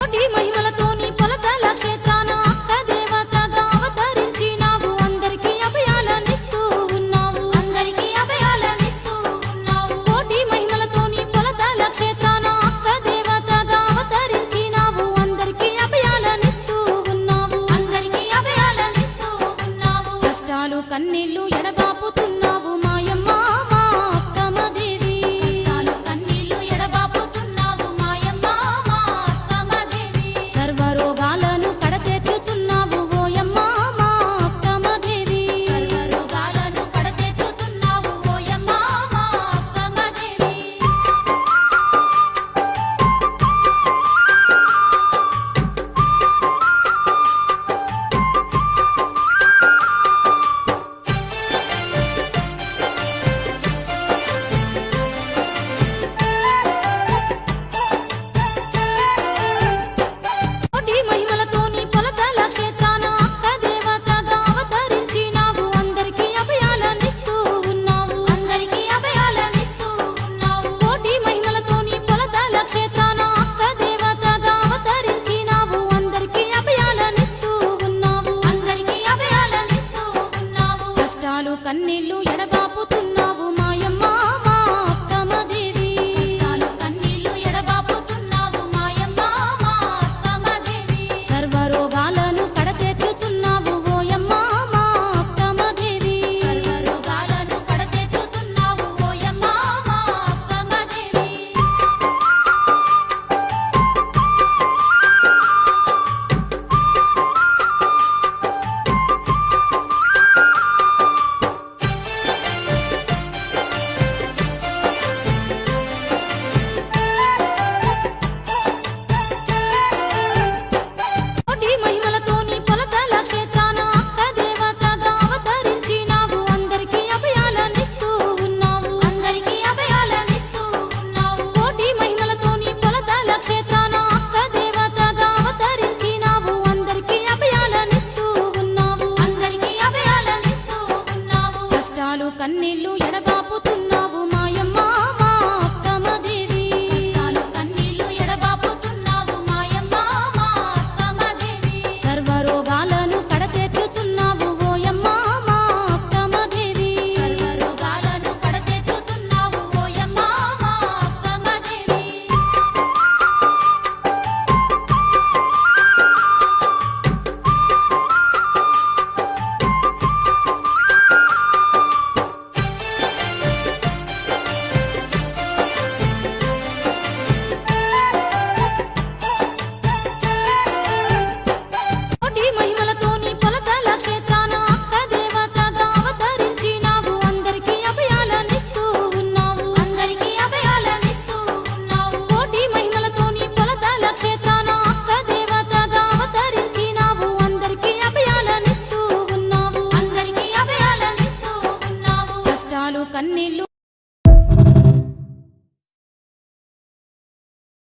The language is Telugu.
కోటి మహిమలతోని కొలతల క్షేత్రాన అక్క దేవతగా అవతరించినావు. అందరికీ అభయాలనిస్తూ ఉన్నావు. అందరికీ అభయాలనిస్తూ ఉన్నావు. కోటి మహిమలతోని కొలతల క్షేత్రాన అక్క దేవతగా అవతరించినావు. అందరికీ అభయాలనిస్తూ ఉన్నావు. అందరికీ అభయాలనిస్తూ ఉన్నావు. కష్టాలు కన్నీళ్లు ఎడబాపుతున్నావు మాయమ్మ మా అక్కమదేవి. కష్టాలు కన్నీళ్లు ఎడబాపుతున్నావు మాయమ్మ మా అక్కమదేవి. సర్వరోగాలను కడతెచ్చుతున్నావు ఓయమ్మ మా అక్కమదేవి. సర్వరోగాలను కడతెచ్చుతున్నావు ఓయమ్మ మా అక్కమదేవి. కోటి మహిమలతోని కొలతల క్షేత్రాన అక్క దేవతగా అవతరించినావు. అందరికీ అభయాలనిస్తూ ఉన్నావు. అందరికీ అభయాలనిస్తూ ఉన్నావు. కోటి మహిమలతోని కొలతల క్షేత్రాన అక్క దేవతగా అవతరించినావు. అందరికీ అభయాలనిస్తూ ఉన్నావు. అందరికీ అభయాలనిస్తూ ఉన్నావు. కష్టాలు కన్నీళ్లు ఎడబాపుతున్నావు మాయమ్మ మా అక్కమదేవి. కష్టాలు కన్నీళ్లు ఎడబాపుతున్నావు మాయమ్మ మా అక్కమదేవి. సర్వరోగాలను కడతెచ్చుతున్నావు ఓయమ్మ మా అక్కమదేవి. సర్వరోగాలను కడతెచ్చుతున్నావు ఓయమ్మ మా అక్కమదేవి. కోటి మహిమలతోని కొలతల క్షేత్రాన అక్క దేవతగా అవతరించినావు. అందరికీ అభయాలనిస్తూ ఉన్నావు. అందరికీ అభయాలనిస్తూ ఉన్నావు. కోటి మహిమలతోని కొలతల క్షేత్రాన అక్క దేవతగా అవతరించినావు. అందరికీ అభయాలనిస్తూ ఉన్నావు. అందరికీ అభయాలనిస్తూ ఉన్నావు. కష్టాలు కన్నీళ్లు ఎడబాపుతున్నావు మాయమ్మ మా అక్కమదేవి. కష్టాలు కన్నీళ్లు ఎడబాపుతున్నావు మాయమ్మ మా అక్కమదేవి. సర్వరోగాలను కడతెచ్చుతున్నావు ఓయమ్మ మా అక్కమదేవి. సర్వరోగాలను కడతెచ్చుతున్నావు ఓయమ్మ మా అక్కమదేవి. కోటి మహిమలతోని కొలతల క్షేత్రాన అక్క దేవతగా అవతరించినావు. అందరికీ అభయాలనిస్తూ ఉన్నావు. అందరికీ అభయాలనిస్తూ ఉన్నావు. కోటి మహిమలతోని కొలతల క్షేత్రాన అక్క దేవతగా అవతరించినావు. అందరికీ అభయాలనిస్తూ ఉన్నావు. అందరికీ అభయాలనిస్తూ ఉన్నావు. కష్టాలు కన్నీళ్లు